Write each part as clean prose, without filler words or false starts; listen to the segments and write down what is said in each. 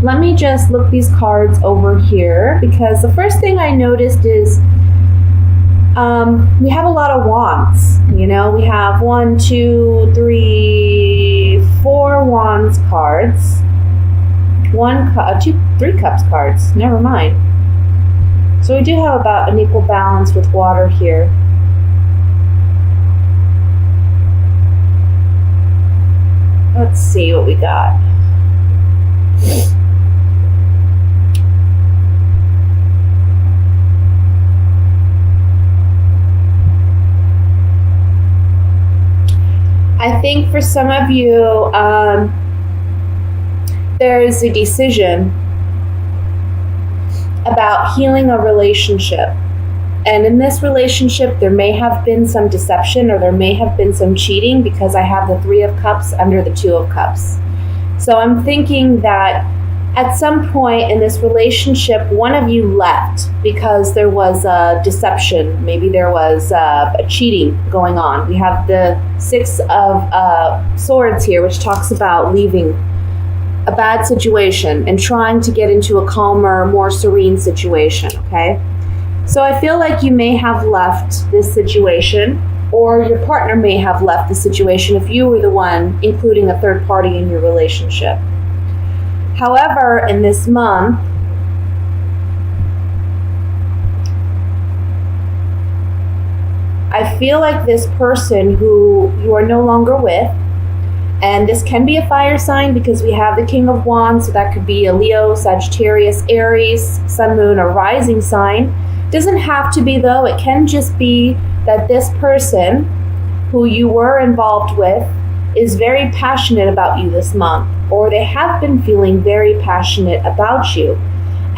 let me just look these cards over here, because the first thing I noticed is we have a lot of wands. You know, we have 1, 2, 3, 4 wands cards. 3 cups cards. Never mind. So we do have about an equal balance with water here. Let's see what we got. I think for some of you, there is a decision about healing a relationship. And in this relationship, there may have been some deception, or there may have been some cheating, because I have the 3 of Cups under the 2 of Cups. So I'm thinking that at some point in this relationship, one of you left because there was a deception. Maybe there was a cheating going on. We have the 6 of Swords here, which talks about leaving a bad situation and trying to get into a calmer, more serene situation, okay? So I feel like you may have left this situation, or your partner may have left the situation if you were the one including a third party in your relationship. However, in this month, I feel like this person who you are no longer with, and this can be a fire sign because we have the King of Wands, so that could be a Leo, Sagittarius, Aries, Sun, Moon, or Rising sign. Doesn't have to be, though. It can just be that this person who you were involved with is very passionate about you this month, or they have been feeling very passionate about you.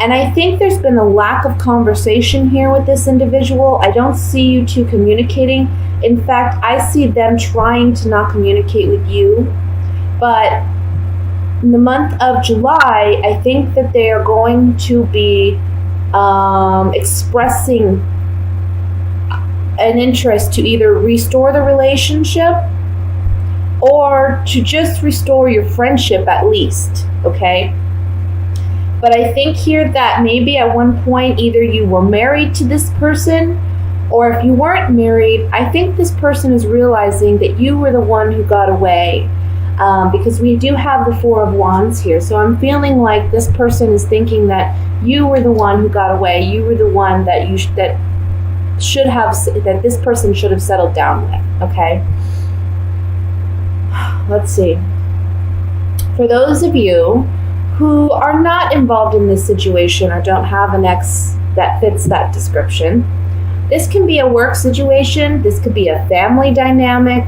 And I think there's been a lack of conversation here with this individual. I don't see you two communicating. In fact, I see them trying to not communicate with you. But in the month of July, I think that they are going to be expressing an interest to either restore the relationship or to just restore your friendship at least, okay? But I think here that maybe at one point either you were married to this person, or if you weren't married, I think this person is realizing that you were the one who got away, because we do have the 4 of Wands here. So I'm feeling like this person is thinking that you were the one who got away. You were the one that that this person should have settled down with, okay? Let's see. For those of you who are not involved in this situation or don't have an ex that fits that description, this can be a work situation. This could be a family dynamic.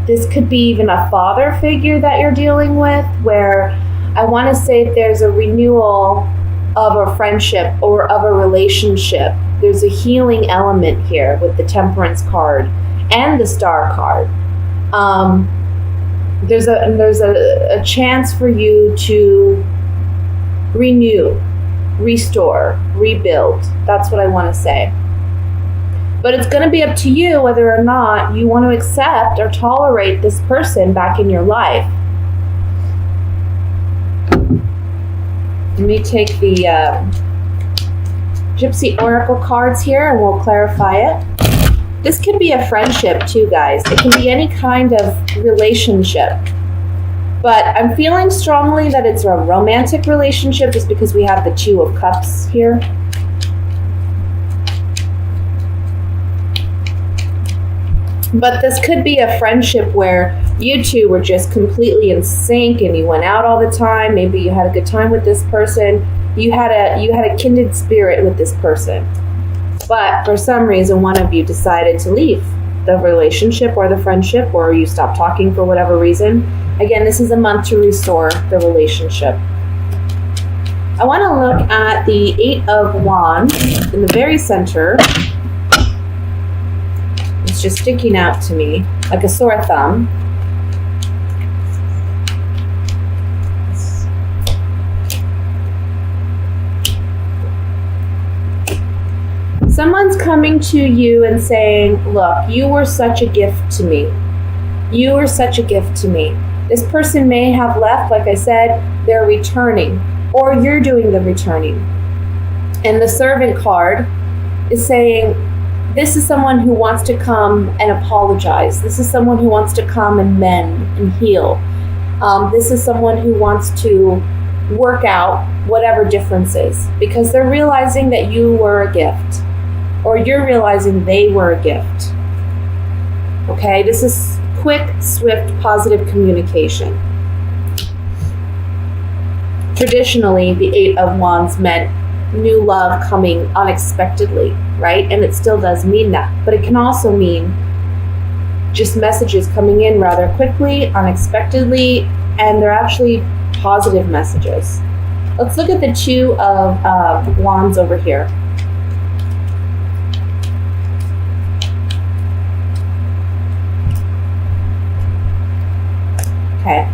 This could be even a father figure that you're dealing with, where I want to say there's a renewal of a friendship or of a relationship. There's a healing element here with the Temperance card and the Star card. There's a chance for you to renew, restore, rebuild. That's what I want to say. But it's going to be up to you whether or not you want to accept or tolerate this person back in your life. Let me take the Gypsy Oracle cards here and we'll clarify it. This could be a friendship too, guys. It can be any kind of relationship. But I'm feeling strongly that it's a romantic relationship just because we have the 2 of Cups here. But this could be a friendship where you two were just completely in sync and you went out all the time. Maybe you had a good time with this person. You had a kindred spirit with this person. But for some reason, one of you decided to leave the relationship or the friendship, or you stopped talking for whatever reason. Again, this is a month to restore the relationship. I want to look at the 8 of Wands in the very center. It's just sticking out to me like a sore thumb. Someone's coming to you and saying, look, you were such a gift to me. You were such a gift to me. This person may have left, like I said, they're returning, or you're doing the returning. And the Servant card is saying, this is someone who wants to come and apologize. This is someone who wants to come and mend and heal. This is someone who wants to work out whatever differences, because they're realizing that you were a gift, or you're realizing they were a gift. Okay, this is quick, swift, positive communication. Traditionally, the Eight of Wands meant new love coming unexpectedly, right? And it still does mean that, but it can also mean just messages coming in rather quickly, unexpectedly, and they're actually positive messages. Let's look at the Two of Wands over here. Okay.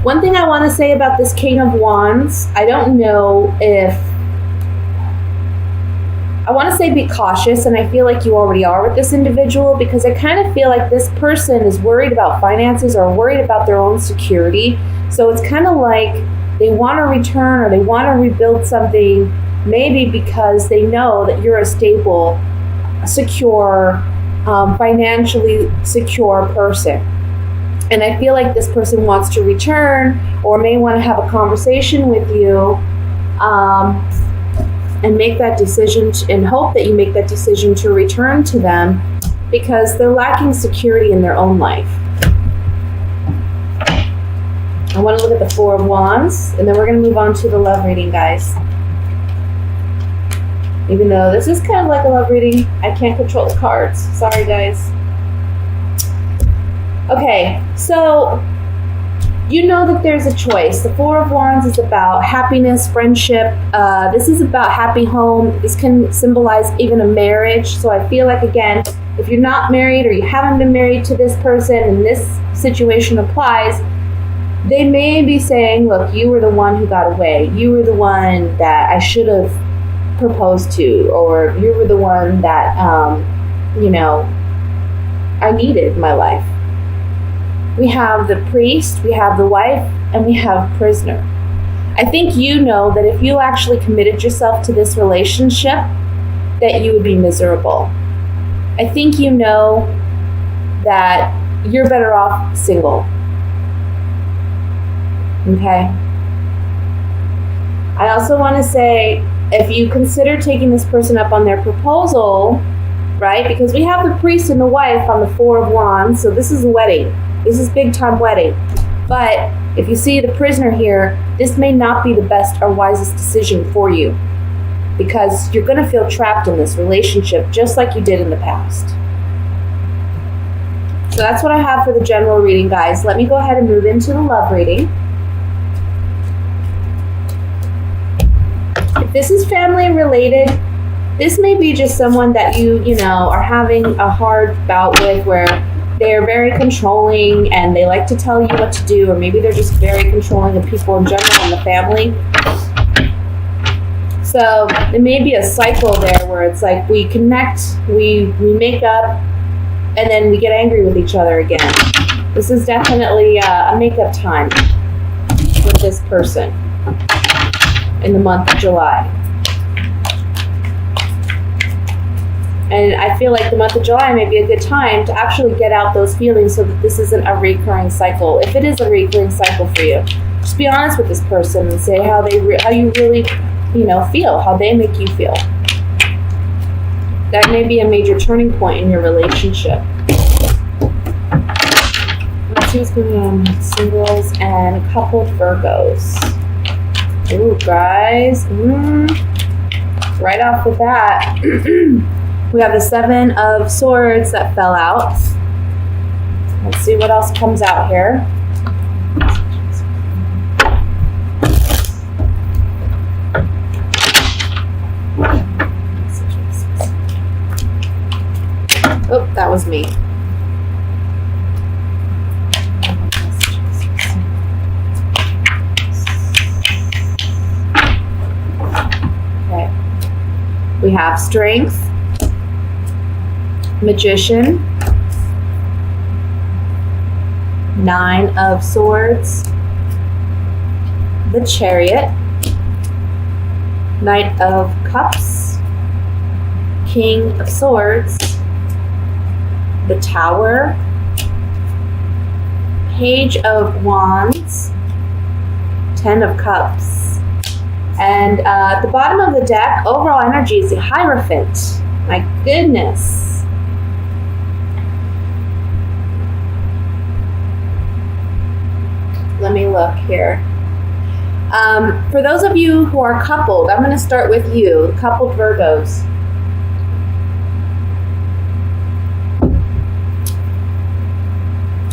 One thing I want to say about this King of Wands, I don't know if I want to say be cautious, and I feel like you already are with this individual, because I kind of feel like this person is worried about finances or worried about their own security. So it's kind of like they want to return or they want to rebuild something, maybe because they know that you're a stable, secure, financially secure person. And I feel like this person wants to return or may want to have a conversation with you, and make that decision and hope that you make that decision to return to them, because they're lacking security in their own life. I want to look at the Four of Wands, and then we're going to move on to the love reading, guys. Even though this is kind of like a love reading, I can't control the cards. Sorry, guys. Okay, so you know that there's a choice. The Four of Wands is about happiness, friendship. This is about happy home. This can symbolize even a marriage. So I feel like, again, if you're not married or you haven't been married to this person and this situation applies, they may be saying, look, you were the one who got away. You were the one that I should have proposed to, or you were the one that, I needed in my life. We have the priest, we have the wife, and we have prisoner. I think you know that if you actually committed yourself to this relationship, that you would be miserable. I think you know that you're better off single. Okay? I also want to say, if you consider taking this person up on their proposal, right? Because we have the priest and the wife on the Four of Wands, so this is a wedding. This is big time wedding. But if you see the prisoner here, this may not be the best or wisest decision for you, because you're going to feel trapped in this relationship just like you did in the past. So that's what I have for the general reading, guys. Let me go ahead and move into the love reading. If this is family related, this may be just someone that you are having a hard bout with, where they're very controlling and they like to tell you what to do, or maybe they're just very controlling of people in general in the family. So there may be a cycle there where it's like we connect, we make up, and then we get angry with each other again. This is definitely a makeup time with this person in the month of July. And I feel like the month of July may be a good time to actually get out those feelings so that this isn't a recurring cycle. If it is a recurring cycle for you, just be honest with this person and say how you really, feel, how they make you feel. That may be a major turning point in your relationship. Let's see what's going on with singles and coupled Virgos. Ooh, guys. Right off the bat, we have the Seven of Swords that fell out. Let's see what else comes out here. Oh, that was me. Okay. We have Strength, Magician, Nine of Swords, the Chariot, Knight of Cups, King of Swords, the Tower, Page of Wands, Ten of Cups, and at the bottom of the deck, overall energy is the Hierophant. My goodness. Let me look here. For those of you who are coupled, I'm going to start with you, coupled Virgos.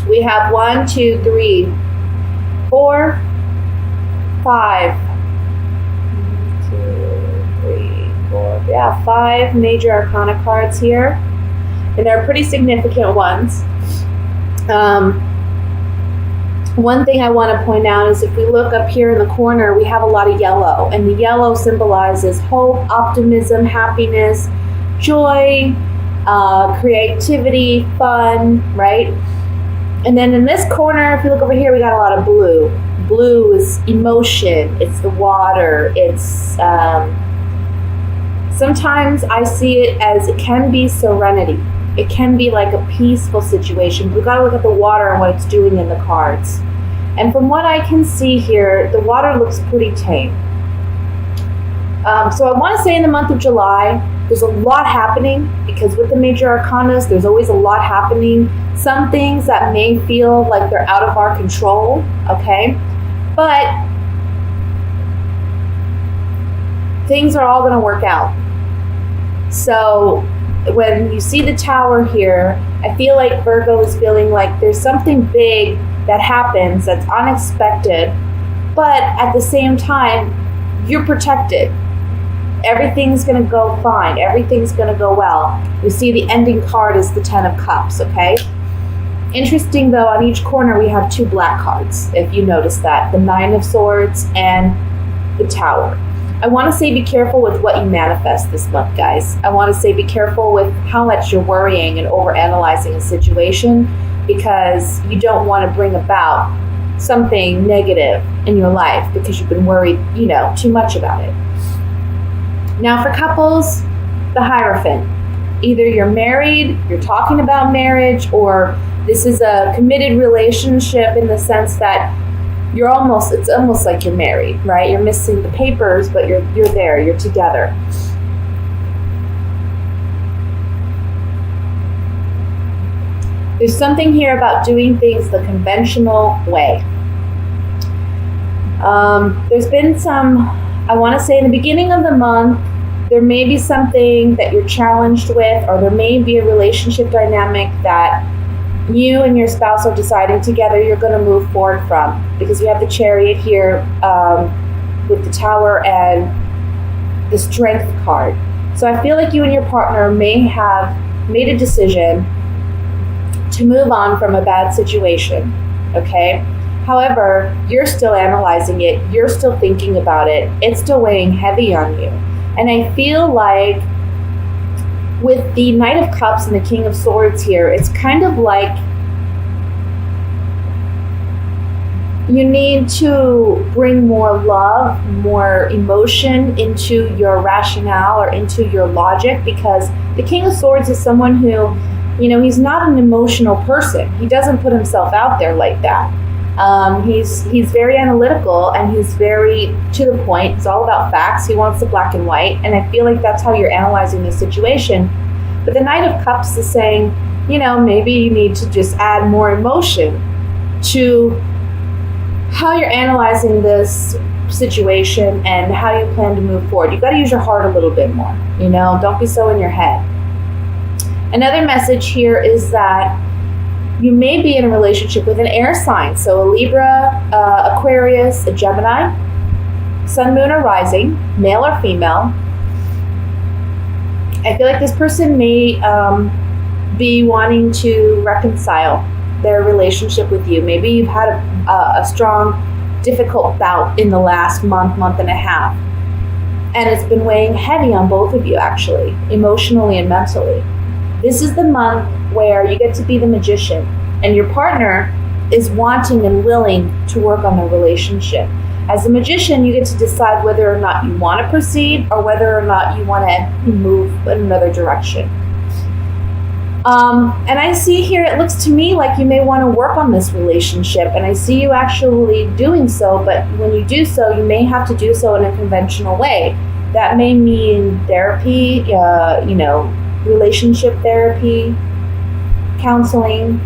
We have 1, 2, 3, 4, 5. 1, 2, 3, 4. Yeah, 5 major arcana cards here. And they're pretty significant ones. One thing I want to point out is if we look up here in the corner, we have a lot of yellow. And the yellow symbolizes hope, optimism, happiness, joy, creativity, fun, right? And then in this corner, if you look over here, we got a lot of blue. Blue is emotion. It's the water. It's sometimes I see it as it can be serenity. It can be like a peaceful situation. We've got to look at the water and what it's doing in the cards. And from what I can see here, the water looks pretty tame. So I want to say in the month of July, there's a lot happening because with the major arcanas, there's always a lot happening. Some things that may feel like they're out of our control, okay? But things are all going to work out. So when you see the Tower here, I feel like Virgo is feeling like there's something big that happens that's unexpected, but at the same time, you're protected. Everything's going to go fine. Everything's going to go well. We see the ending card is the Ten of Cups, okay? Interesting, though, on each corner we have 2 black cards, if you notice that. The Nine of Swords and the Tower. I want to say be careful with what you manifest this month, guys. I want to say be careful with how much you're worrying and overanalyzing a situation because you don't want to bring about something negative in your life because you've been worried, too much about it. Now for couples, the Hierophant. Either you're married, you're talking about marriage, or this is a committed relationship in the sense that it's almost like you're married, right? You're missing the papers, but you're there, you're together. There's something here about doing things the conventional way. There's been I want to say in the beginning of the month, there may be something that you're challenged with, or there may be a relationship dynamic that you and your spouse are deciding together you're going to move forward from, because we have the Chariot here with the Tower and the Strength card. So I feel like you and your partner may have made a decision to move on from a bad situation, okay? However, you're still analyzing it, you're still thinking about it, it's still weighing heavy on you. And I feel like with the Knight of Cups and the King of Swords here, it's kind of like you need to bring more love, more emotion into your rationale or into your logic, because the King of Swords is someone who, he's not an emotional person. He doesn't put himself out there like that. He's very analytical and he's very to the point. It's all about facts. He wants the black and white. And I feel like that's how you're analyzing the situation. But the Knight of Cups is saying, maybe you need to just add more emotion to how you're analyzing this situation and how you plan to move forward. You've got to use your heart a little bit more. Don't be so in your head. Another message here is that you may be in a relationship with an air sign. So a Libra, Aquarius, a Gemini, Sun, Moon, or Rising, male or female. I feel like this person may be wanting to reconcile their relationship with you. Maybe you've had a strong, difficult bout in the last month and a half. And it's been weighing heavy on both of you, actually, emotionally and mentally. This is the month where you get to be the magician, and your partner is wanting and willing to work on the relationship. As a magician, you get to decide whether or not you want to proceed or whether or not you want to move in another direction. And I see here, it looks to me like you may want to work on this relationship, and I see you actually doing so, but when you do so, you may have to do so in a conventional way. That may mean therapy, relationship therapy, counseling,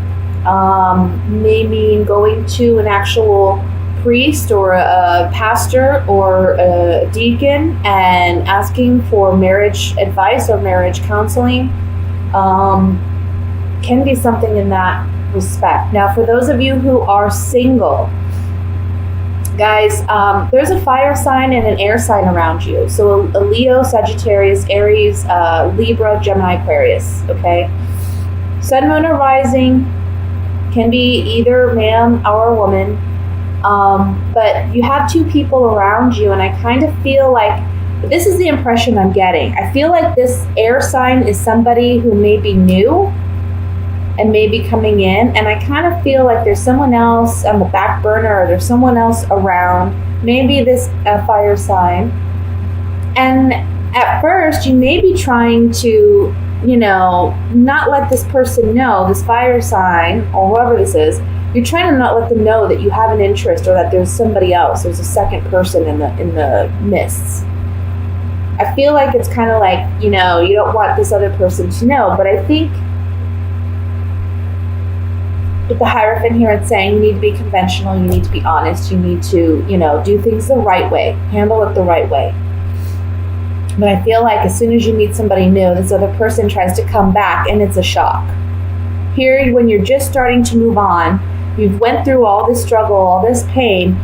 may mean going to an actual priest or a pastor or a deacon and asking for marriage advice or marriage counseling. Can be something in that respect. Now, for those of you who are single, guys, there's a fire sign and an air sign around you. So a Leo, Sagittarius, Aries, Libra, Gemini, Aquarius, okay? Sun, moon, or rising can be either man or woman. But you have two people around you, and I kind of feel like this is the impression I'm getting. I feel like this air sign is somebody who may be new and may be coming in, and I kind of feel like there's someone else on the back burner, or there's someone else around, maybe this fire sign. And at first, you may be trying to, not let this person know, this fire sign, or whoever this is, you're trying to not let them know that you have an interest or that there's somebody else, there's a second person in the midst. I feel like it's kind of like, you don't want this other person to know, but I think with the Hierophant here, it's saying you need to be conventional, you need to be honest, you need to, do things the right way, handle it the right way. But I feel like as soon as you meet somebody new, this other person tries to come back, and it's a shock. Here, when you're just starting to move on, you've went through all this struggle, all this pain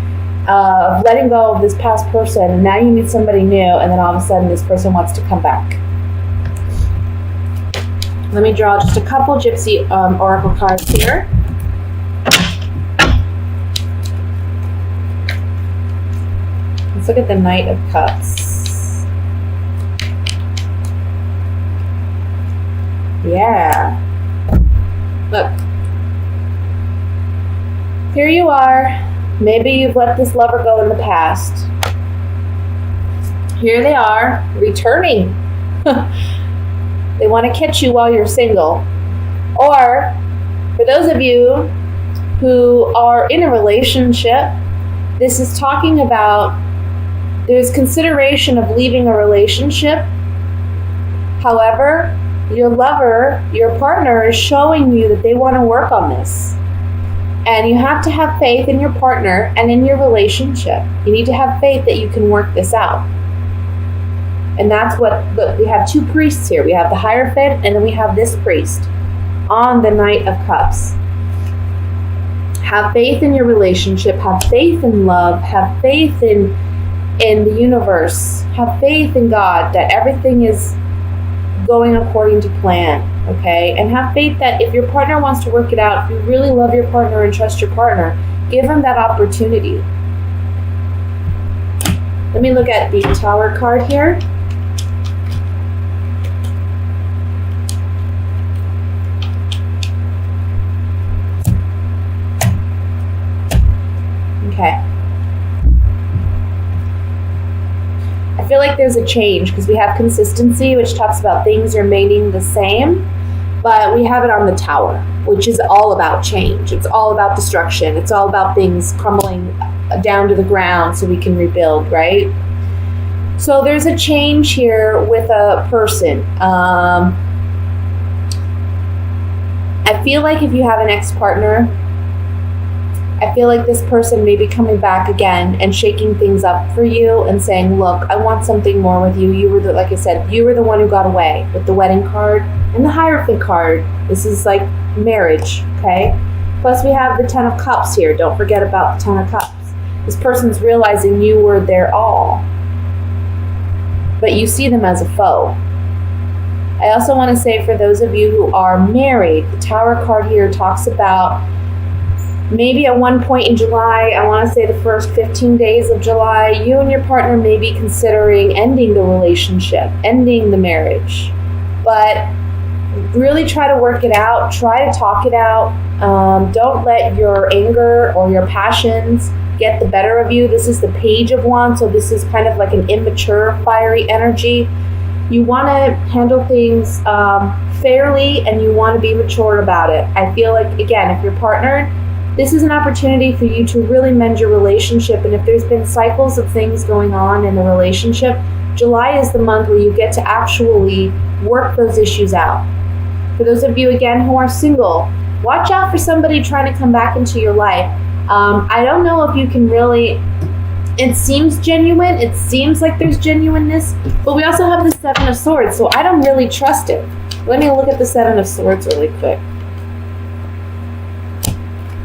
of letting go of this past person, and now you meet somebody new, and then all of a sudden this person wants to come back. Let me draw just a couple Gypsy Oracle cards here. Let's look at the Knight of Cups. Yeah. Look. Here you are. Maybe you've let this lover go in the past. Here they are, returning. They want to catch you while you're single. Or, for those of you who are in a relationship, this is talking about there's consideration of leaving a relationship. However, your lover, your partner, is showing you that they want to work on this. And you have to have faith in your partner and in your relationship. You need to have faith that you can work this out. And that's what, look, we have two priests here. We have the Hierophant, and then we have this priest on the Knight of Cups. Have faith in your relationship. Have faith in love. Have faith in the universe. Have faith in God that everything is going according to plan, okay? And have faith that if your partner wants to work it out, if you really love your partner and trust your partner, give them that opportunity. Let me look at the Tower card here. Okay. I feel like there's a change because we have consistency, which talks about things remaining the same, but we have it on the Tower, which is all about change. It's all about destruction. It's all about things crumbling down to the ground so we can rebuild, right? So there's a change here with a person. I feel like if you have an ex-partner, I feel like this person may be coming back again and shaking things up for you and saying, look, I want something more with you. You were the, like I said, you were the one who got away with the wedding card and the Hierophant card. This is like marriage, okay? Plus we have the Ten of Cups here. Don't forget about the Ten of Cups. This person's realizing you were their all, but you see them as a foe. I also want to say for those of you who are married, the Tower card here talks about maybe at one point in July, I want to say the first 15 days of July, you and your partner may be considering ending the relationship, ending the marriage. But really try to work it out. Try to talk it out. Don't let your anger or your passions get the better of you. This is the Page of Wands, so this is kind of like an immature, fiery energy. You want to handle things fairly, and you want to be mature about it. I feel like, again, if you're partnered, this is an opportunity for you to really mend your relationship. And if there's been cycles of things going on in the relationship, July is the month where you get to actually work those issues out. For those of you, again, who are single, watch out for somebody trying to come back into your life. I don't know if you can really, it seems genuine, it seems like there's genuineness, but we also have the Seven of Swords, so I don't really trust it. Let me look at the Seven of Swords really quick.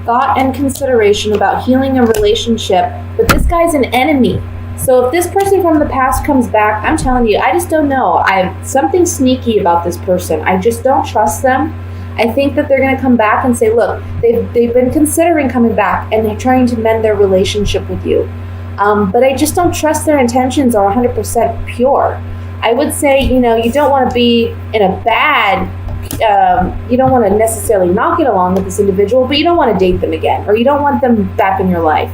Thought and consideration about healing a relationship, but this guy's an enemy. So if this person from the past comes back, I'm telling you, I just don't know. I have something sneaky about this person. I just don't trust them. I think that they're going to come back and say, look, they've been considering coming back and they're trying to mend their relationship with you. But I just don't trust their intentions are 100% pure. I would say, you don't want to be in a bad, you don't want to necessarily not get along with this individual, but you don't want to date them again, or you don't want them back in your life.